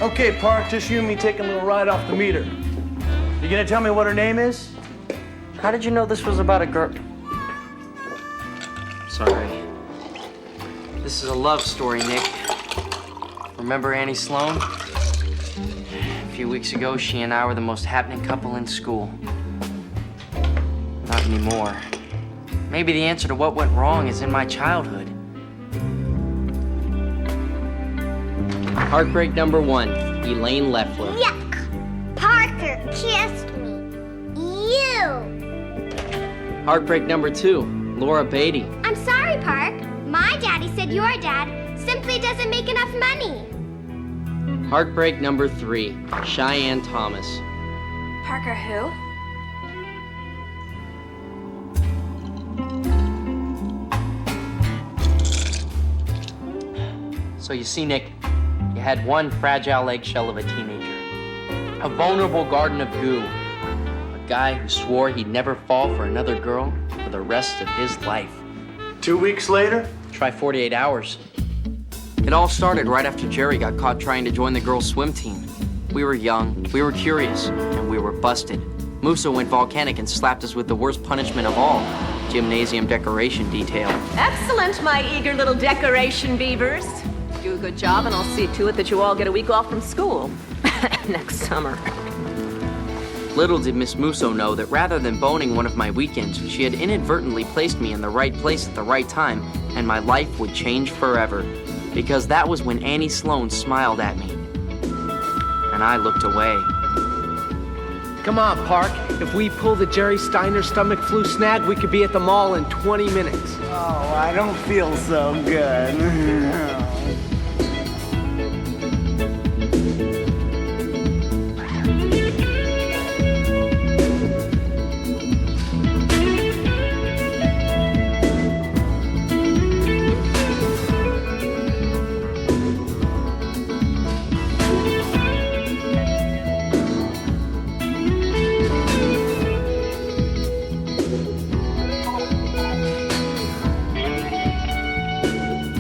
Okay, Park, just you and me taking a little ride off the meter. You gonna tell me what her name is? How did you know this was about a girl? Sorry. This is a love story, Nick. Remember Annie Sloan? A few weeks ago, she and I were the most happening couple in school. Not anymore. Maybe the answer to what went wrong is in my childhood. Heartbreak number 1, Elaine Leffler. Yuck! Parker kissed me. You! Heartbreak number 2, Laura Beatty. I'm sorry, Park. My daddy said your dad simply doesn't make enough money. Heartbreak number 3, Cheyenne Thomas. Parker who? So you see, Nick, you had one fragile eggshell of a teenager, a vulnerable garden of goo, a guy who swore he'd never fall for another girl for the rest of his life. 2 weeks later? Try 48 hours. It all started right after Jerry got caught trying to join the girls' swim team. We were young, we were curious, and we were busted. Musso went volcanic and slapped us with the worst punishment of all, gymnasium decoration detail. Excellent, my eager little decoration beavers. Do a good job, and I'll see to it that you all get a week off from school next summer. Little did Miss Musso know that rather than boning one of my weekends, she had inadvertently placed me in the right place at the right time, and my life would change forever. Because that was when Annie Sloan smiled at me. And I looked away. Come on, Park. If we pull the Jerry Steiner stomach flu snag, we could be at the mall in 20 minutes. Oh, I don't feel so good.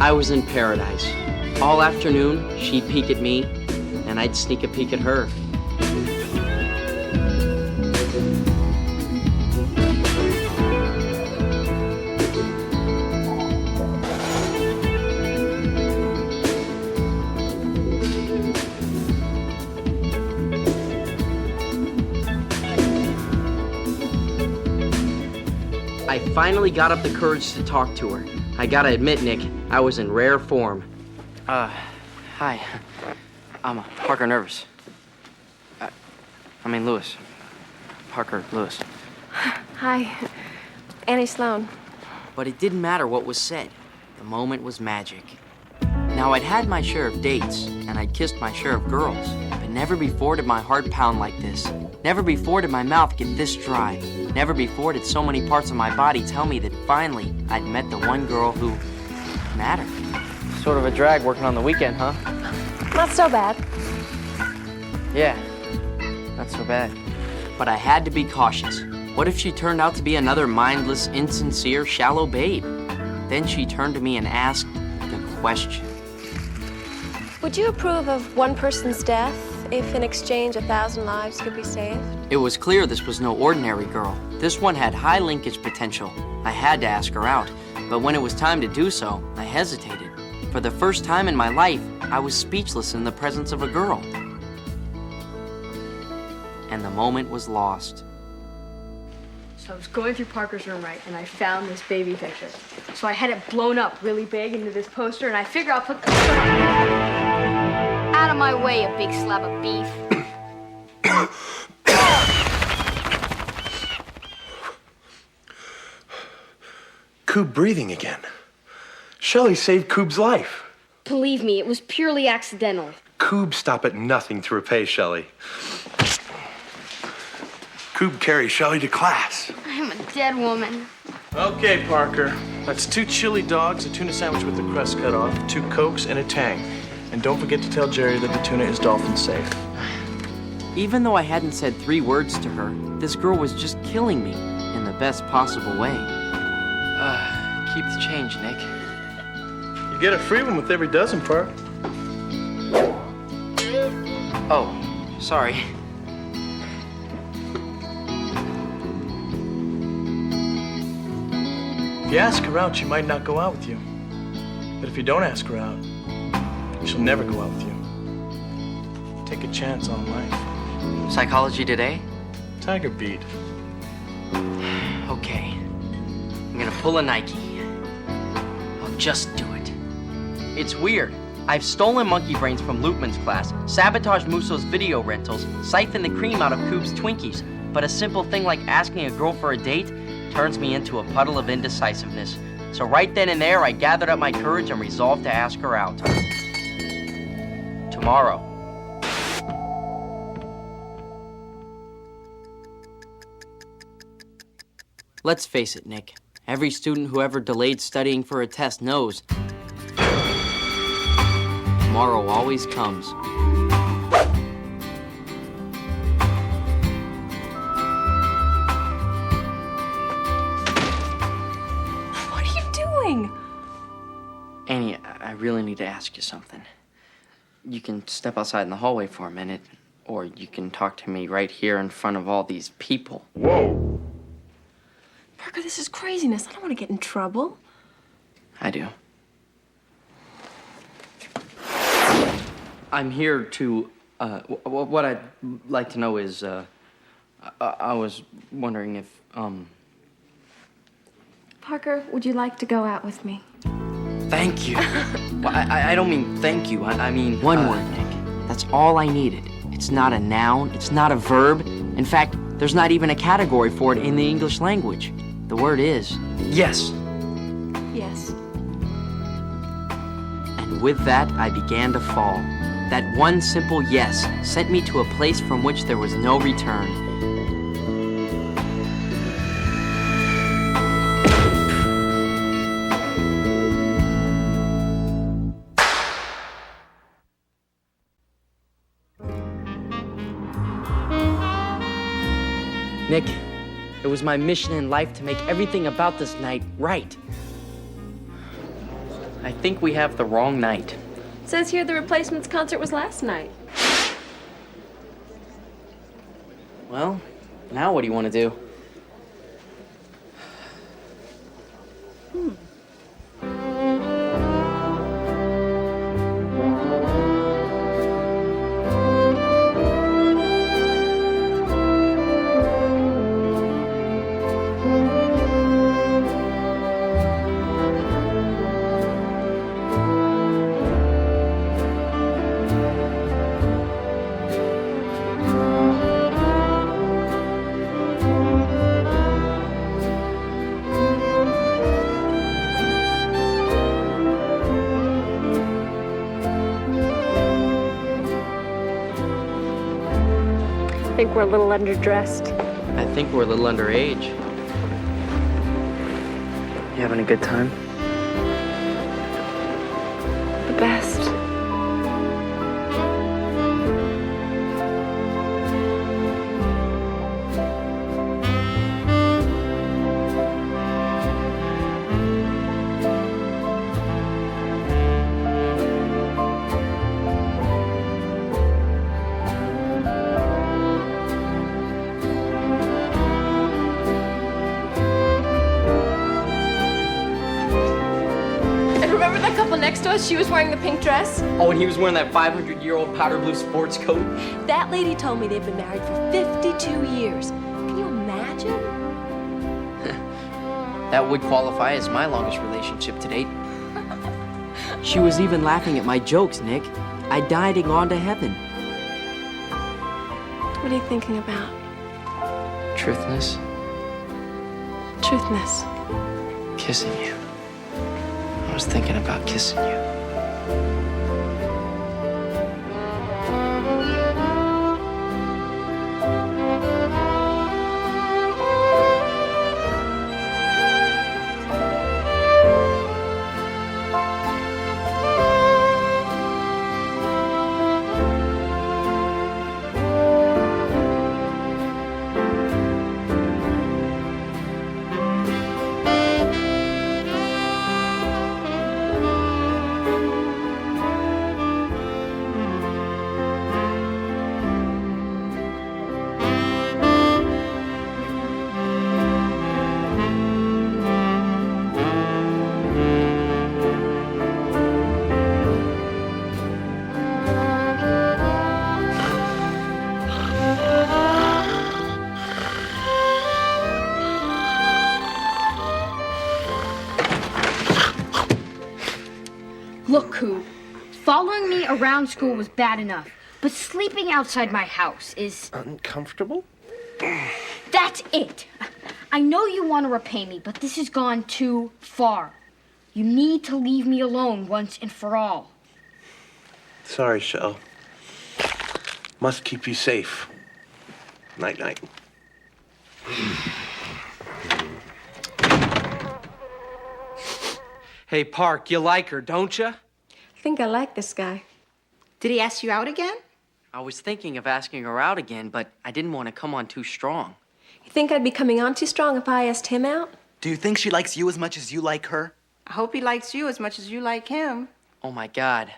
I was in paradise. All afternoon, she'd peek at me, and I'd sneak a peek at her. I finally got up the courage to talk to her. I gotta admit, Nick, I was in rare form. Hi. I'm Parker Nervous. Lewis. Parker Lewis. Hi, Annie Sloan. But it didn't matter what was said. The moment was magic. Now, I'd had my share of dates, and I'd kissed my share of girls, but never before did my heart pound like this. Never before did my mouth get this dry. Never before did so many parts of my body tell me that finally I'd met the one girl who mattered. Sort of a drag working on the weekend, huh? Not so bad. Yeah, not so bad. But I had to be cautious. What if she turned out to be another mindless, insincere, shallow babe? Then she turned to me and asked the question. Would you approve of one person's death if in exchange 1,000 lives could be saved? It was clear this was no ordinary girl. This one had high linkage potential. I had to ask her out, but when it was time to do so, I hesitated. For the first time in my life, I was speechless in the presence of a girl. And the moment was lost. So I was going through Parker's room, right, and I found this baby picture. So I had it blown up really big into this poster, and I figure I'll put... Out of my way, you big slab of beef. Coob breathing again. Shelley saved Coob's life. Believe me, it was purely accidental. Coob stop at nothing to repay Shelley. Coob carries Shelley to class. I'm a dead woman. Okay, Parker. That's 2 chili dogs, a tuna sandwich with the crust cut off, 2 Cokes, and a Tang. And don't forget to tell Jerry that the tuna is dolphin safe. Even though I hadn't said 3 words to her, this girl was just killing me in the best possible way. Keep the change, Nick. You get a free one with every dozen, Park. Oh, sorry. If you ask her out, she might not go out with you. But if you don't ask her out, she'll never go out with you. Take a chance on life. Psychology Today? Tiger beat. Okay. I'm gonna pull a Nike. I'll just do it. It's weird. I've stolen monkey brains from Loopman's class, sabotaged Musso's video rentals, siphoned the cream out of Coop's Twinkies. But a simple thing like asking a girl for a date turns me into a puddle of indecisiveness. So right then and there, I gathered up my courage and resolved to ask her out. Tomorrow. Let's face it, Nick. Every student who ever delayed studying for a test knows tomorrow always comes. What are you doing? Annie, I really need to ask you something. You can step outside in the hallway for a minute, or you can talk to me right here in front of all these people. Parker, this is craziness. I don't want to get in trouble. I do. I'm here to, what I'd like to know is, I was wondering if, Parker, would you like to go out with me? Thank you. Well, I don't mean thank you. I mean one word, Nick. That's all I needed. It's not a noun. It's not a verb. In fact, there's not even a category for it in the English language. The word is yes. Yes. And with that, I began to fall. That one simple yes sent me to a place from which there was no return. Nick, it was my mission in life to make everything about this night right. I think we have the wrong night. It says here the Replacements concert was last night. Well, now what do you want to do? I think we're a little underdressed. I think we're a little underage. You having a good time? The best. Remember that couple next to us? She was wearing the pink dress. Oh, and he was wearing that 500-year-old powder blue sports coat. That lady told me they've been married for 52 years. Can you imagine? That would qualify as my longest relationship to date. She was even laughing at my jokes, Nick. I died and gone to heaven. What are you thinking about? Truthness, Truthness. kissing you. I was thinking about kissing you. Look, Coop, following me around school was bad enough, but sleeping outside my house is... Uncomfortable? That's it. I know you want to repay me, but this has gone too far. You need to leave me alone once and for all. Sorry, Shell. Must keep you safe. Night-night. Hey, Park, you like her, don't you? I think I like this guy. Did he ask you out again? I was thinking of asking her out again, but I didn't want to come on too strong. You think I'd be coming on too strong if I asked him out? Do you think she likes you as much as you like her? I hope he likes you as much as you like him. Oh my God.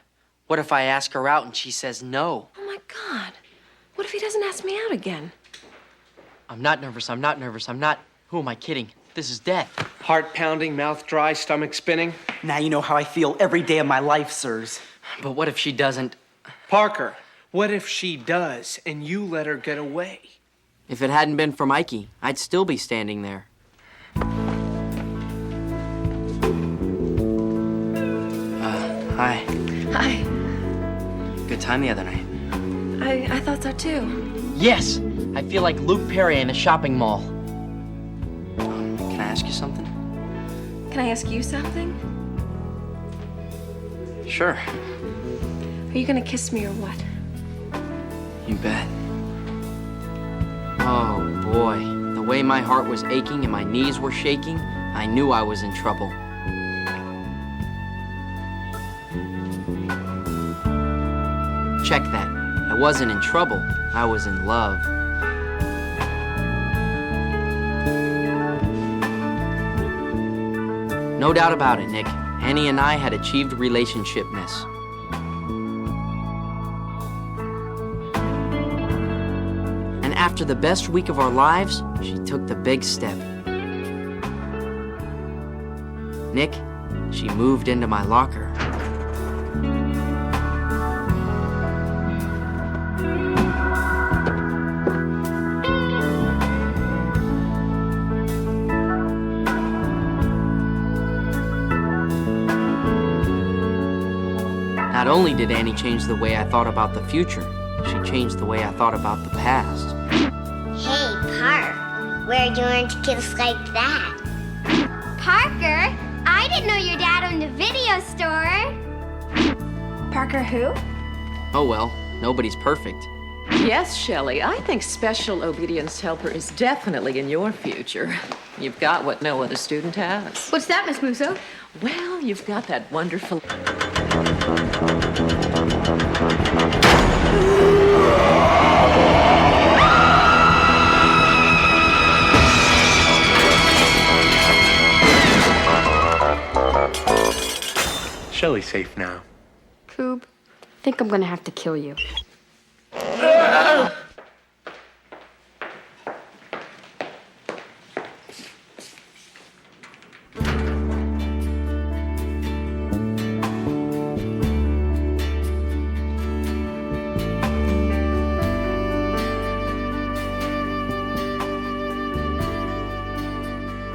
What if I ask her out and she says no? Oh my God. What if he doesn't ask me out again? I'm not nervous. Who am I kidding? This is death. Heart pounding, mouth dry, stomach spinning. Now you know how I feel every day of my life, sirs. But what if she doesn't? Parker, what if she does and you let her get away? If it hadn't been for Mikey, I'd still be standing there. Hi. Hi. Good time the other night. I thought so too. Yes! I feel like Luke Perry in a shopping mall. Can I ask you something? Can I ask you something? Sure. Are you gonna kiss me or what? You bet. Oh, boy. The way my heart was aching and my knees were shaking, I knew I was in trouble. Check that. I wasn't in trouble. I was in love. No doubt about it, Nick. Annie and I had achieved relationshipness. And after the best week of our lives, she took the big step. Nick, she moved into my locker. Not only did Annie change the way I thought about the future, she changed the way I thought about the past. Hey, Park, where'd you learn to kiss like that? Parker, I didn't know your dad owned a video store. Parker who? Oh well, nobody's perfect. Yes, Shelley, I think special obedience helper is definitely in your future. You've got what no other student has. What's that, Miss Musso? Well, you've got that wonderful... Shelley's safe now. Coob, I think I'm gonna have to kill you.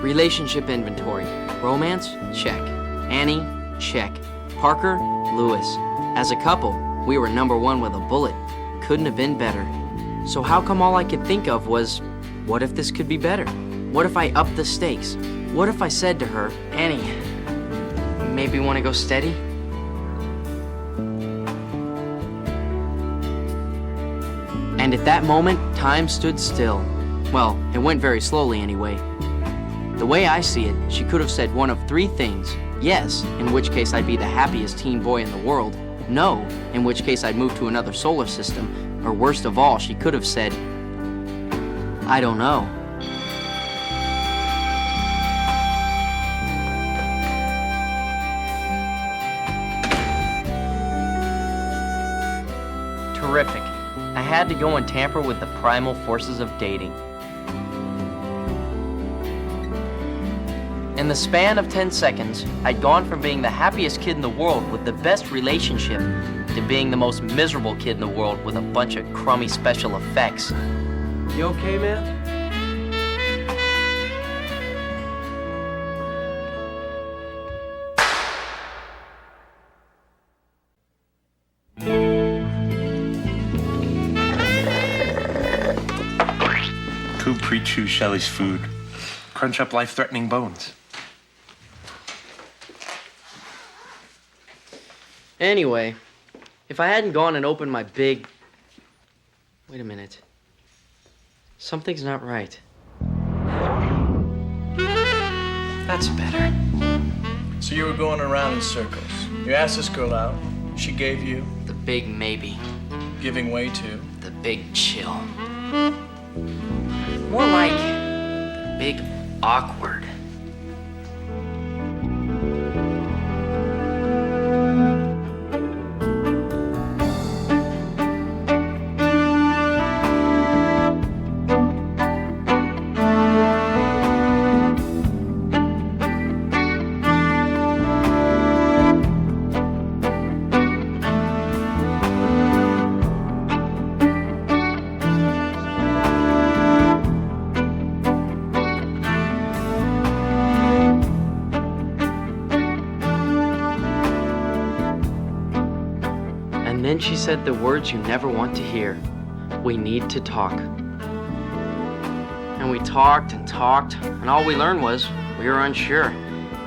Relationship inventory. Romance? Check. Annie? Check. Parker? Lewis. As a couple, we were #1 with a bullet. Couldn't have been better. So how come all I could think of was, what if this could be better? What if I upped the stakes? What if I said to her, Annie, maybe want to go steady? And at that moment, time stood still. Well, it went very slowly anyway. The way I see it, she could have said one of 3 things. Yes, in which case I'd be the happiest teen boy in the world. No, in which case I'd move to another solar system. Or worst of all, she could have said, I don't know. Terrific. I had to go and tamper with the primal forces of dating. In the span of 10 seconds, I'd gone from being the happiest kid in the world with the best relationship to being the most miserable kid in the world with a bunch of crummy special effects. You okay, man? you chew Shelley's food. Crunch up life-threatening bones. Anyway, if I hadn't gone and opened my big... Wait a minute. Something's not right. That's better. So you were going around in circles. You asked this girl out. She gave you The big maybe. giving way to. The big chill. More like the big awkward. And then she said the words you never want to hear. We need to talk. And we talked and talked, and all we learned was we were unsure.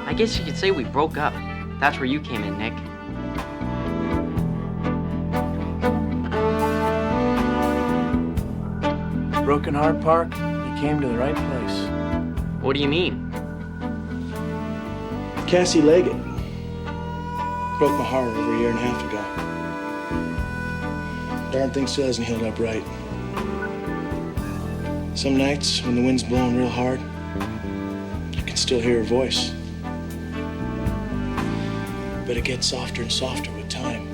I guess you could say we broke up. That's where you came in, Nick. Broken Heart Park, you came to the right place. What do you mean? Cassie Leggett broke my heart over a year and a half ago. Darn thing still hasn't healed up right. Some nights when the wind's blowing real hard, you can still hear her voice. But it gets softer and softer with time.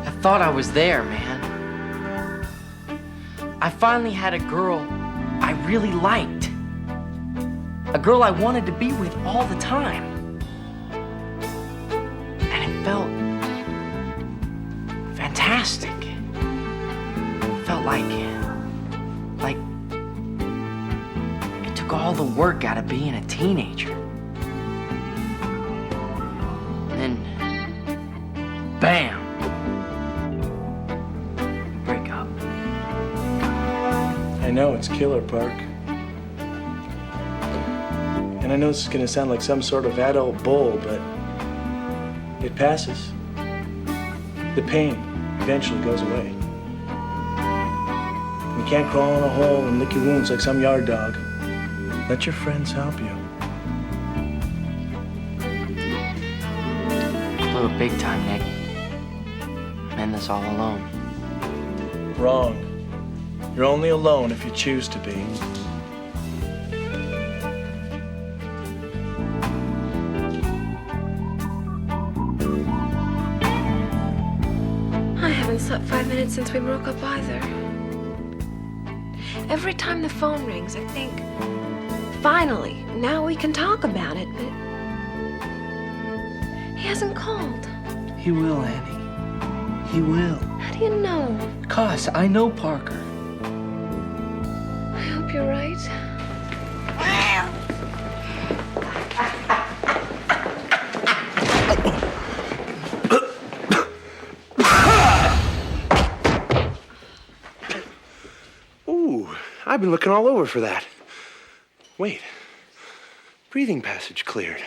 I thought I was there, man. I finally had a girl I really liked. A girl I wanted to be with all the time. And it felt fantastic. It felt like it took all the work out of being a teenager. And then, bam! Break up. I know it's Killer Park. And I know this is gonna sound like some sort of adult bull, but it passes. The pain eventually goes away. You can't crawl in a hole and lick your wounds like some yard dog. Let your friends help you. Blew it big time, Nick. I'm in this all alone. Wrong. You're only alone if you choose to be. I haven't slept 5 minutes since we broke up either. Every time the phone rings, I think, finally, now we can talk about it, but he hasn't called. He will, Annie. He will. How do you know? 'Cause I know Parker. I hope you're right. Ooh, I've been looking all over for that. Wait. Breathing passage cleared.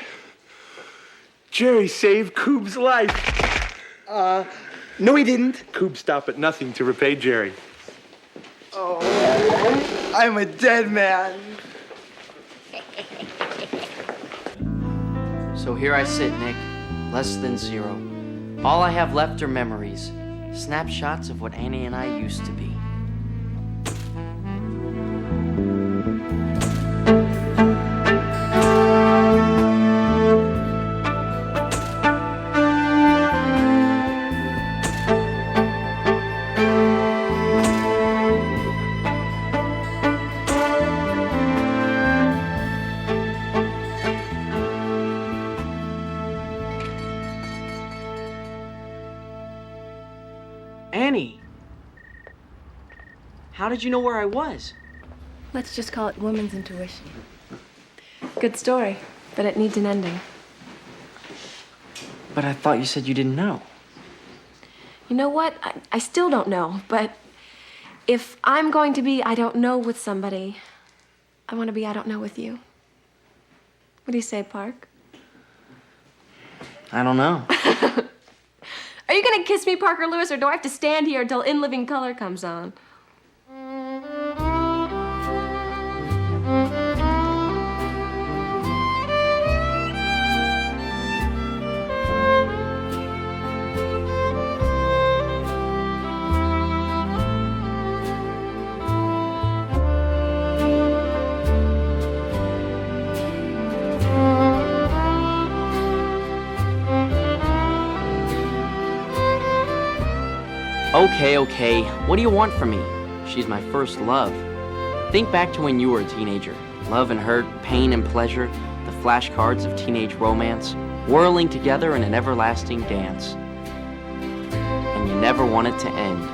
Jerry saved Coob's life. No, he didn't. Coob stopped at nothing to repay Jerry. I'm a dead man. So here I sit, Nick. Less than zero. All I have left are memories. Snapshots of what Annie and I used to be. Annie! How did you know where I was? Let's just call it woman's intuition. Good story, but it needs an ending. But I thought you said you didn't know. You know what? I still don't know, but If I'm going to be I don't know with somebody, I want to be I don't know with you. What do you say, Park? I don't know. Are you gonna kiss me, Parker Lewis, or do I have to stand here until In Living Color comes on? Okay, what do you want from me? She's my first love. Think back to when you were a teenager. Love and hurt, pain and pleasure, the flashcards of teenage romance, whirling together in an everlasting dance. And you never want it to end.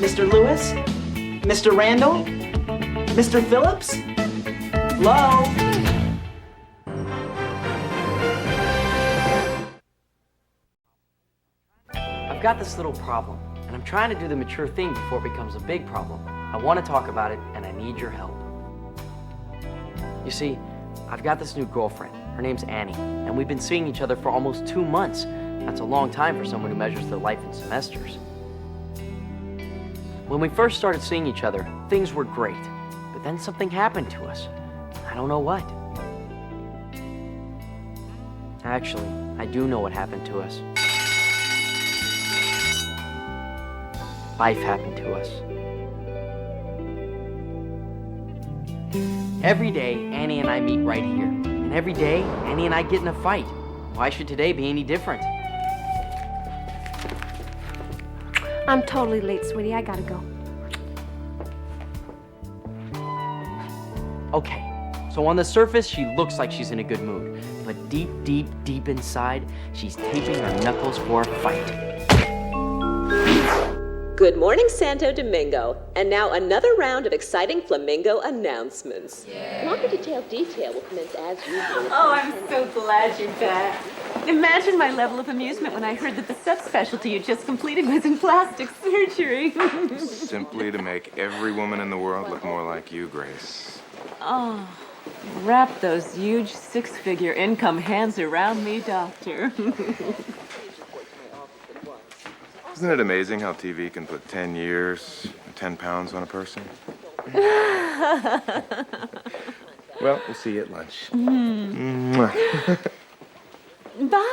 Mr. Lewis? Mr. Randall? Mr. Phillips? Hello? I've got this little problem, and I'm trying to do the mature thing before it becomes a big problem. I want to talk about it, and I need your help. You see, I've got this new girlfriend. Her name's Annie, and we've been seeing each other for almost 2 months. That's a long time for someone who measures their life in semesters. When we first started seeing each other, things were great, but then something happened to us. I don't know what. Actually, I do know what happened to us. Life happened to us. Every day, Annie and I meet right here. And every day, Annie and I get in a fight. Why should today be any different? I'm totally late, sweetie. I gotta go. Okay, so on the surface, she looks like she's in a good mood. But deep inside, she's taping her knuckles for a fight. Good morning, Santo Domingo. And now another round of exciting Flamingo announcements. Longer detail will commence as usual. Oh, I'm so glad you're back. Imagine my level of amusement when I heard that the subspecialty you just completed was in plastic surgery. Simply to make every woman in the world look more like you, Grace. Oh, wrap those huge 6-figure income hands around me, doctor. Isn't it amazing how TV can put 10 years and 10 pounds on a person? Well, we'll see you at lunch. Bye.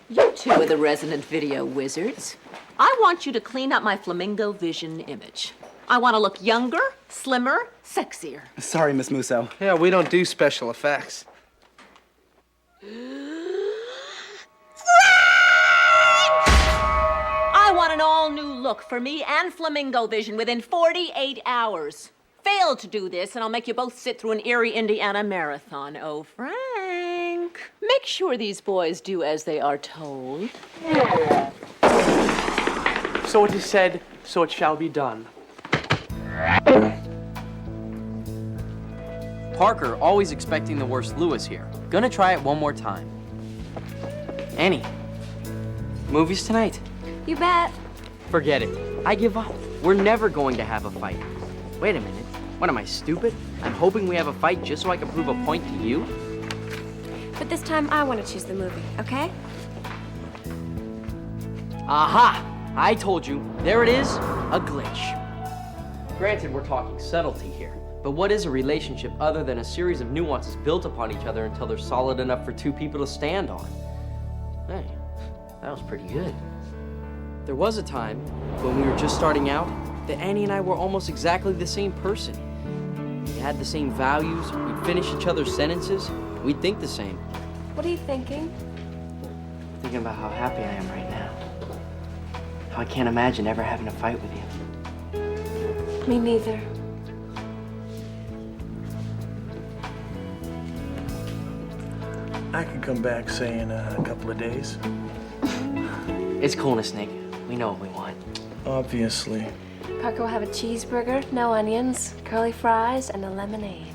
You two are the resident video wizards. I want you to clean up my Flamingo Vision image. I want to look younger, slimmer, sexier. Sorry, Miss Musso. Yeah, we don't do special effects. I want an all-new look for me and Flamingo Vision within 48 hours. Fail to do this, and I'll make you both sit through an Erie, Indiana marathon. Oh, Frank. Make sure these boys do as they are told. So it is said, so it shall be done. Parker, always expecting the worst Lewis here. Gonna try it one more time. Annie, movies tonight? You bet. Forget it. I give up. We're never going to have a fight. Wait a minute. What, am I stupid? I'm hoping we have a fight just so I can prove a point to you? But this time I want to choose the movie, okay? Aha! I told you. There it is. A glitch. Granted, we're talking subtlety here. But what is a relationship other than a series of nuances built upon each other until they're solid enough for two people to stand on? Hey, that was pretty good. There was a time when we were just starting out that Annie and I were almost exactly the same person. We had the same values, we'd finish each other's sentences, we'd think the same. What are you thinking? Thinking about how happy I am right now. How I can't imagine ever having a fight with you. Me neither. I could come back, say, in a couple of days. It's coolness, Nick. We know what we want. Obviously. Parker will have a cheeseburger, no onions, curly fries, and a lemonade.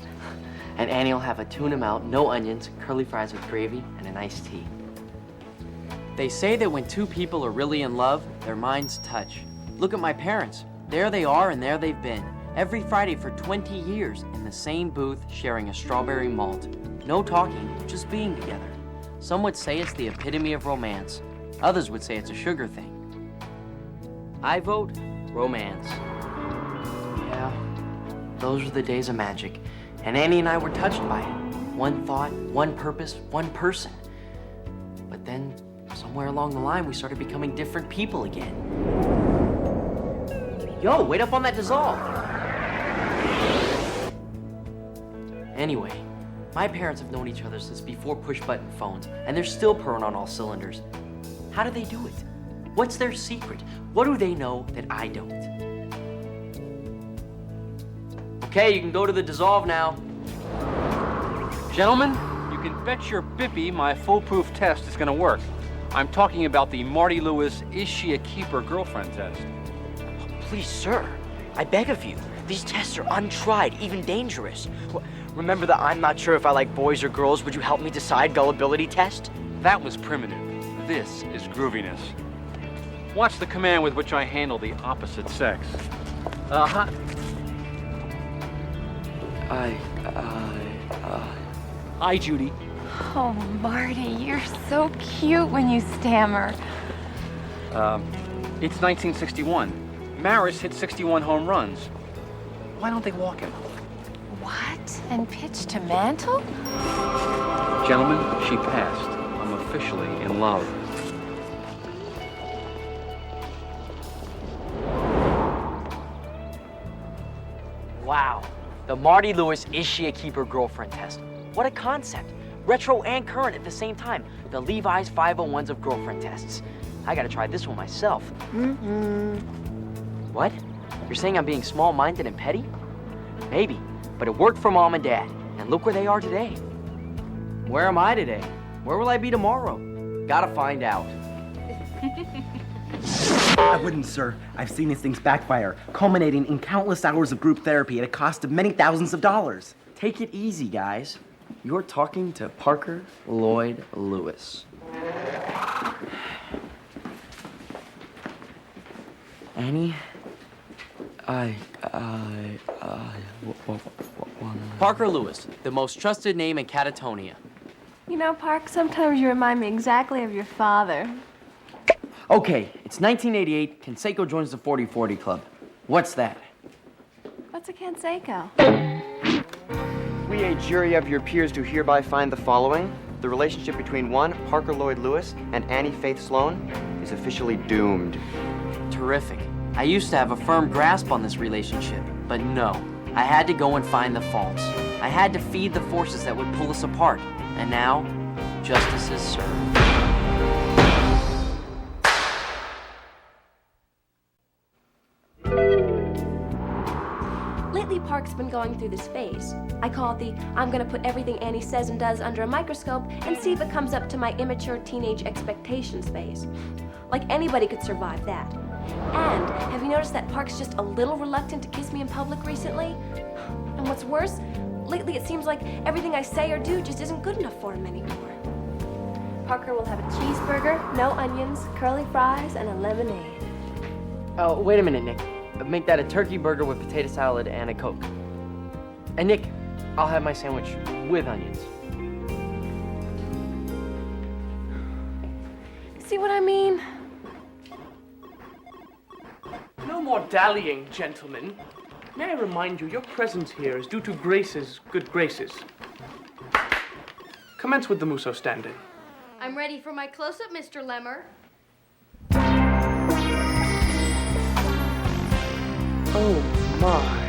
And Annie will have a tuna melt, no onions, curly fries with gravy, and an iced tea. They say that when two people are really in love, their minds touch. Look at my parents. There they are and there they've been. Every Friday for 20 years in the same booth sharing a strawberry malt. No talking, just being together. Some would say it's the epitome of romance. Others would say it's a sugar thing. I vote romance. Yeah, those were the days of magic. And Annie and I were touched by it. One thought, one purpose, one person. But then, somewhere along the line, we started becoming different people again. Yo, wait up on that dissolve! Anyway, my parents have known each other since before push-button phones, and they're still purring on all cylinders. How do they do it? What's their secret? What do they know that I don't? Okay, you can go to the dissolve now. Gentlemen, you can bet your bippy my foolproof test is gonna work. I'm talking about the Marty Lewis Is She a Keeper girlfriend test. Please, sir, I beg of you. These tests are untried, even dangerous. Remember the I'm not sure if I like boys or girls, would you help me decide gullibility test? That was primitive. This is grooviness. Watch the command with which I handle the opposite sex. Uh-huh. Hi, Judy. Oh, Marty, you're so cute when you stammer. It's 1961. Maris hit 61 home runs. Why don't they walk him? What? And pitch to Mantle? Gentlemen, she passed. I'm officially in love. Wow. The Marty Lewis Is She a Keeper girlfriend test. What a concept. Retro and current at the same time. The Levi's 501s of girlfriend tests. I gotta try this one myself. What? You're saying I'm being small-minded and petty? Maybe, but it worked for Mom and Dad. And look where they are today. Where am I today? Where will I be tomorrow? Gotta find out. I wouldn't, sir. I've seen these things backfire, culminating in countless hours of group therapy at a cost of many thousands of dollars. Take it easy, guys. You're talking to Parker Lloyd Lewis. Annie? Parker Lewis, the most trusted name in Catatonia. You know, Park, sometimes you remind me exactly of your father. Okay, it's 1988. Canseco joins the 40-40 Club. What's that? What's a Canseco? We, a jury of your peers, do hereby find the following. The relationship between one, Parker Lloyd Lewis, and Annie Faith Sloan is officially doomed. Terrific. I used to have a firm grasp on this relationship, but no. I had to go and find the faults. I had to feed the forces that would pull us apart. And now, justice is served. Lately, Park's been going through this phase. I call it the I'm gonna put everything Annie says and does under a microscope and see if it comes up to my immature teenage expectations phase. Like anybody could survive that. And have you noticed that Park's just a little reluctant to kiss me in public recently? And what's worse, lately it seems like everything I say or do just isn't good enough for him anymore. Parker will have a cheeseburger, no onions, curly fries, and a lemonade. Oh, wait a minute, Nick. Make that a turkey burger with potato salad and a Coke. And Nick, I'll have my sandwich with onions. See what I mean? No more dallying, gentlemen. May I remind you, your presence here is due to Grace's good graces. Commence with the Musso stand-in. I'm ready for my close-up, Mr. Lemmer. Oh, my.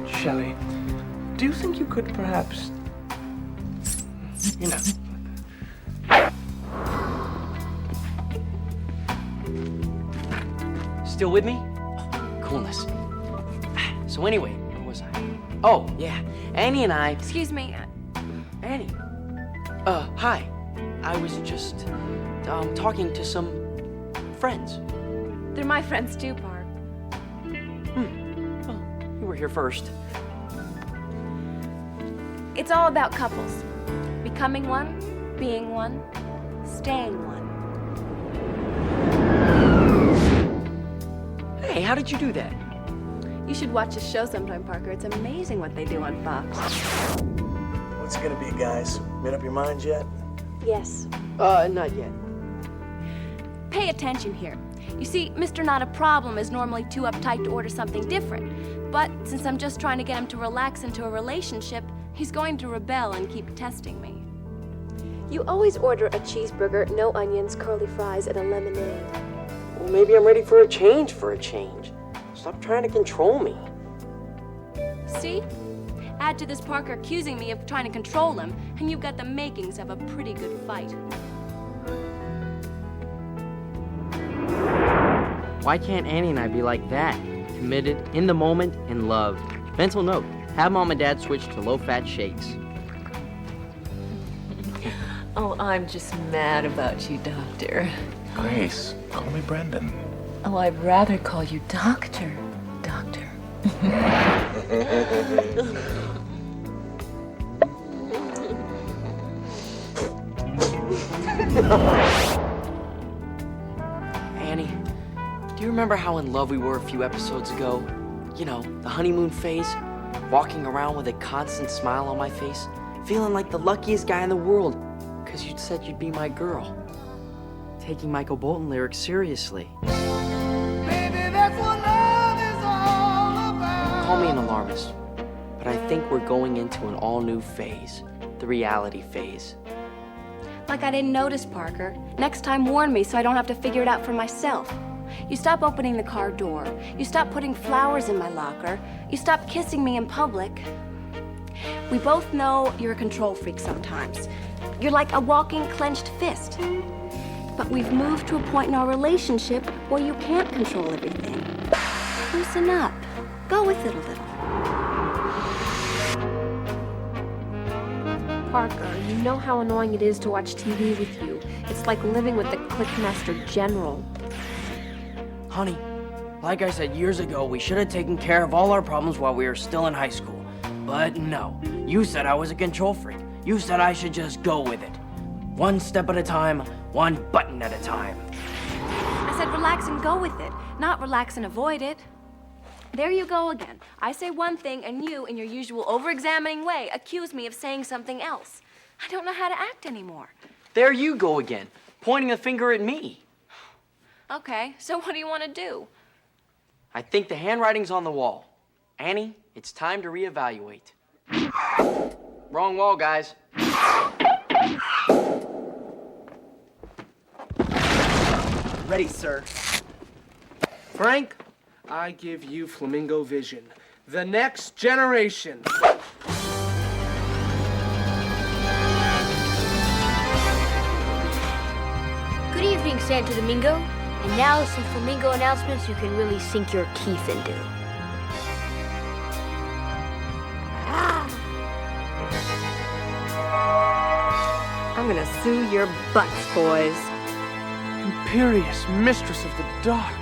Shelley, do you think you could perhaps, you know... Still with me? Oh, coolness. So anyway, where was I? Oh, yeah. Annie and I... Excuse me. Annie. Hi. I was just, talking to some friends. They're my friends too, Park. Well, you were here first. It's all about couples. Becoming one, being one, staying one. Hey, how did you do that? You should watch this show sometime, Parker. It's amazing what they do on Fox. What's it gonna be, guys? Made up your minds yet? Yes. Not yet. Pay attention here. You see, Mr. Not a Problem is normally too uptight to order something different. But since I'm just trying to get him to relax into a relationship, he's going to rebel and keep testing me. You always order a cheeseburger, no onions, curly fries, and a lemonade. Well, maybe I'm ready for a change Stop trying to control me. See? Add to this Parker accusing me of trying to control him, and you've got the makings of a pretty good fight. Why can't Annie and I be like that? Committed, in the moment, in love. Mental note, have Mom and Dad switch to low-fat shakes. Oh, I'm just mad about you, Doctor. Grace, call me Brendan. Oh, I'd rather call you Doctor. Annie, do you remember how in love we were a few episodes ago? You know, the honeymoon phase? Walking around with a constant smile on my face, feeling like the luckiest guy in the world, because you'd said you'd be my girl. Taking Michael Bolton lyrics seriously. Call me an alarmist, but I think we're going into an all-new phase, the reality phase. Like I didn't notice, Parker. Next time warn me so I don't have to figure it out for myself. You stop opening the car door. You stop putting flowers in my locker. You stop kissing me in public. We both know you're a control freak sometimes. You're like a walking clenched fist. But we've moved to a point in our relationship where you can't control everything. Loosen up. Go with it a little. Parker, you know how annoying it is to watch TV with you. It's like living with the Clickmaster General. Honey, like I said years ago, we should have taken care of all our problems while we were still in high school. But no, you said I was a control freak. You said I should just go with it. One step at a time, one button at a time. I said relax and go with it, not relax and avoid it. There you go again. I say one thing and you, in your usual over-examining way, accuse me of saying something else. I don't know how to act anymore. There you go again, pointing a finger at me. Okay, so what do you want to do? I think the handwriting's on the wall. Annie, it's time to reevaluate. Wrong wall, guys. Ready, sir. Frank, I give you Flamingo Vision. The next generation. Good evening, Santo Domingo. And now some flamingo announcements you can really sink your teeth into. I'm gonna sue your butts, boys. Imperious mistress of the dark.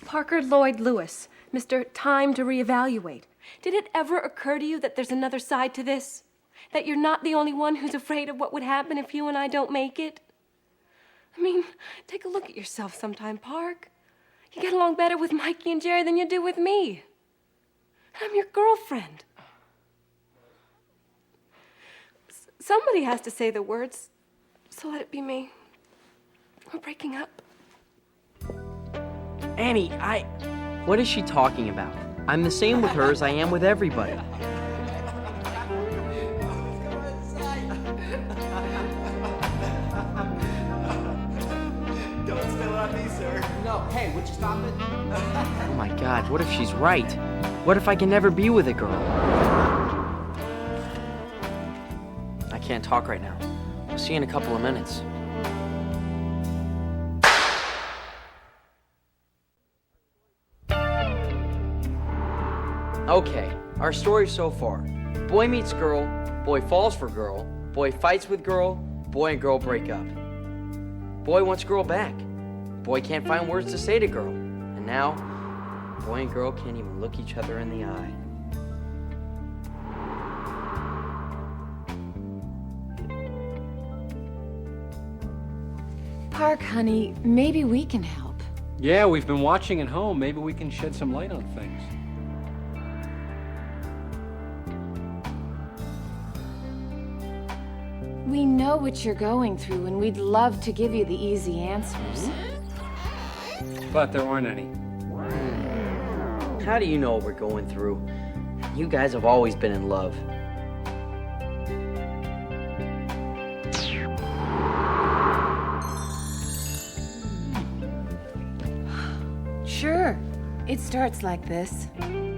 Parker Lloyd Lewis, Mr. Time to Reevaluate. Did it ever occur to you that there's another side to this? That you're not the only one who's afraid of what would happen if you and I don't make it? I mean, take a look at yourself sometime, Park. You get along better with Mikey and Jerry than you do with me. I'm your girlfriend. Somebody has to say the words, so let it be me. We're breaking up. Annie, What is she talking about? I'm the same with her as I am with everybody. Don't spill it on me, sir. No, hey, would you stop it? Oh my God, what if she's right? What if I can never be with a girl? I can't talk right now. I'll see you in a couple of minutes. Okay, our story so far. Boy meets girl, boy falls for girl, boy fights with girl, boy and girl break up. Boy wants girl back. Boy can't find words to say to girl. And now, boy and girl can't even look each other in the eye. Park, honey, maybe we can help. Yeah, we've been watching at home. Maybe we can shed some light on things. We know what you're going through, and we'd love to give you the easy answers. But there aren't any. How do you know what we're going through? You guys have always been in love. Sure, it starts like this.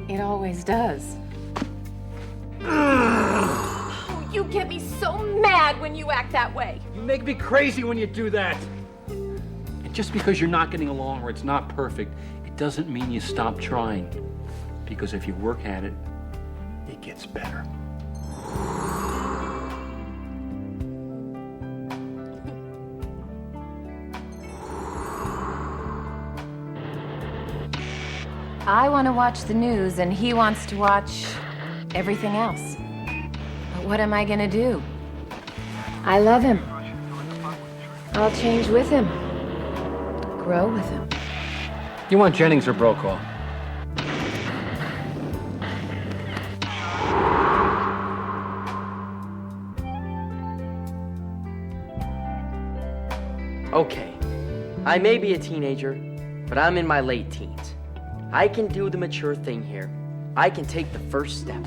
It always does. You get me so mad when you act that way. You make me crazy when you do that. And just because you're not getting along or it's not perfect, it doesn't mean you stop trying. Because if you work at it, it gets better. I want to watch the news, and he wants to watch everything else. But what am I gonna do? I love him. I'll change with him. Grow with him. You want Jennings or Brokaw? Okay, I may be a teenager, but I'm in my late teens. I can do the mature thing here. I can take the first step.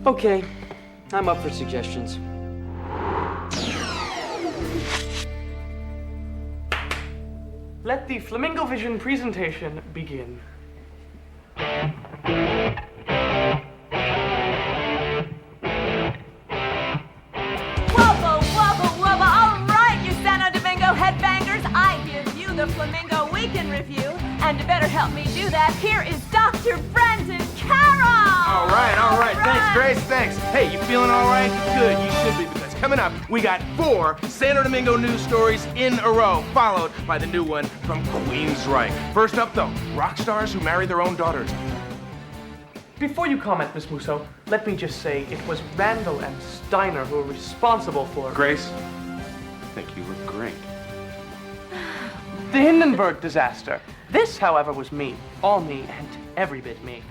Okay, I'm up for suggestions. Let the Flamingo Vision presentation begin. Wubba, wubba, wubba. All right, you Santo Domingo headbangers, I give you the Flamingo Weekend Review. And to better help me do that, here is Dr. Brendan Carroll. All right. Thanks, Grace, thanks. Hey, you feeling all right? Good, you should be, because coming up, we got 4 Santo Domingo news stories in a row, followed by the new one from Queensryche. First up, though, rock stars who marry their own daughters. Before you comment, Miss Musso, let me just say it was Randall and Steiner who were responsible for... Grace, I think you look great. The Hindenburg disaster. This, however, was me. All me, and every bit me.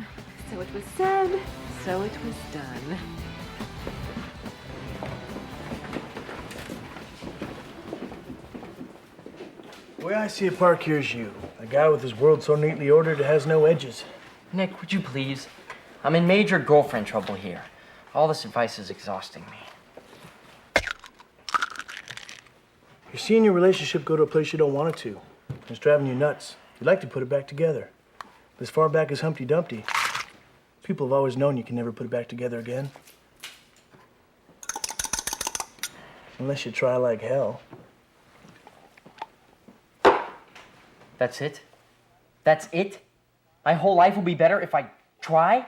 So it was said, so it was done. The way I see it, Park, here's you. A guy with his world so neatly ordered it has no edges. Nick, would you please? I'm in major girlfriend trouble here. All this advice is exhausting me. You're seeing your relationship go to a place you don't want it to. It's driving you nuts. You'd like to put it back together. But as far back as Humpty Dumpty, people have always known you can never put it back together again. Unless you try like hell. That's it? That's it? My whole life will be better if I try?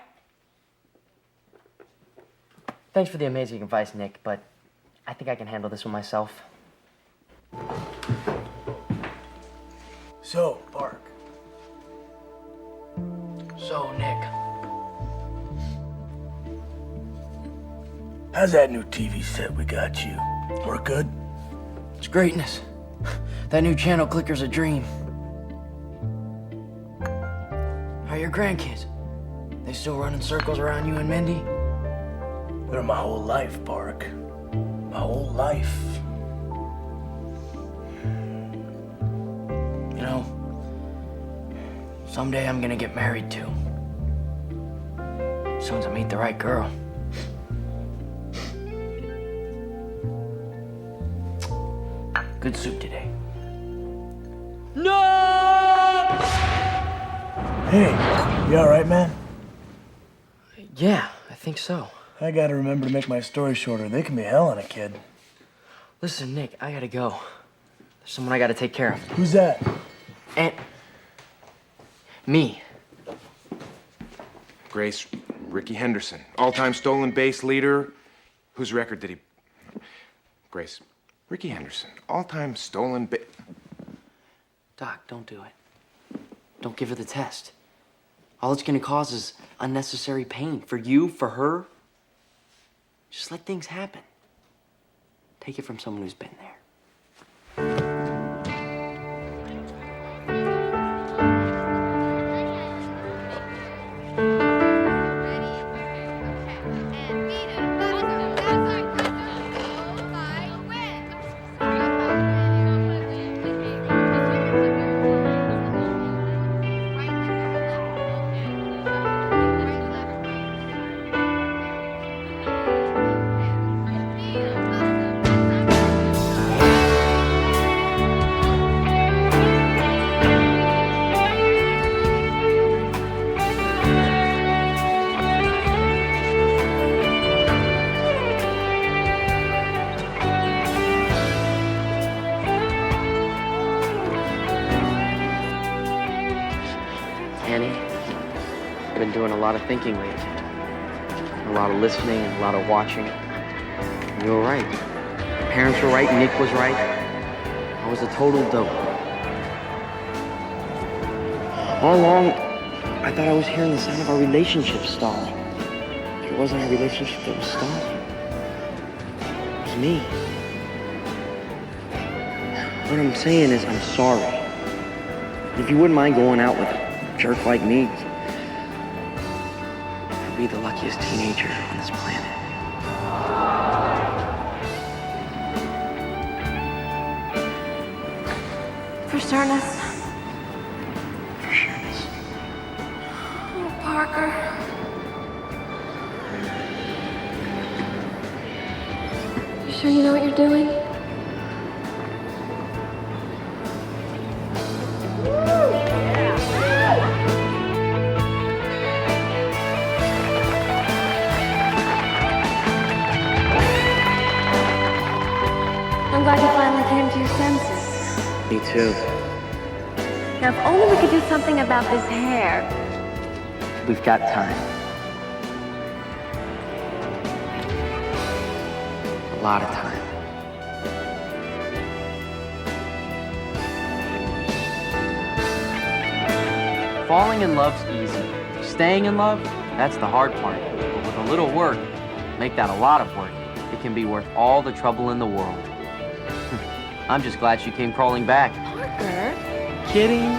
Thanks for the amazing advice, Nick, but I think I can handle this one myself. So, Park. So, Nick. How's that new TV set we got you? Work good? It's greatness. That new channel clicker's a dream. grandkids? They still running circles around you and Mindy? They're my whole life, Park. My whole life. You know, someday I'm gonna get married too. As soon as I meet the right girl. Good soup today. No! Hey, you alright, man? Yeah, I think so. I gotta remember to make my story shorter. They can be hell on a kid. Listen, Nick, I gotta go. There's someone I gotta take care of. Who's that? Me. Grace, Ricky Henderson, all-time stolen base leader. Whose record did he... Grace, Ricky Henderson, all-time stolen base... Doc, don't do it. Don't give her the test. All it's gonna cause is unnecessary pain for you, for her. Just let things happen. Take it from someone who's been there. I've been doing a lot of thinking lately. A lot of listening and a lot of watching. And you were right. My parents were right, Nick was right. I was a total dope. All along, I thought I was hearing the sound of our relationship stalling. It wasn't our relationship that was stalling. It was me. What I'm saying is I'm sorry. If you wouldn't mind going out with a jerk like me, I'd be the luckiest teenager on this planet. For sureness. Oh, Parker. You sure you know what you're doing? I'm glad you finally came to your senses. Me too. Now, if only we could do something about this hair. We've got time. A lot of time. Falling in love's easy. Staying in love, that's the hard part. But with a little work, make that a lot of work, it can be worth all the trouble in the world. I'm just glad she came crawling back. Parker? Kidding.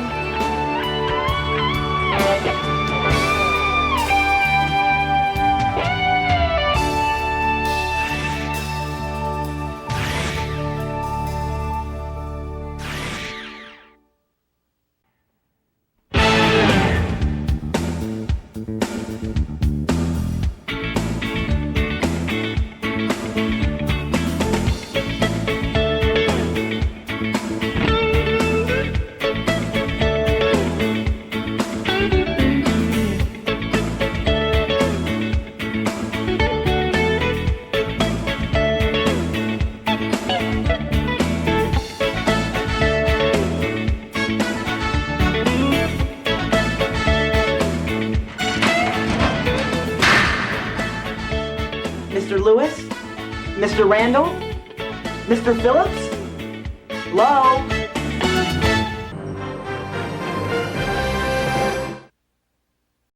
Mr. Lewis? Mr. Randall? Mr. Phillips? Hello?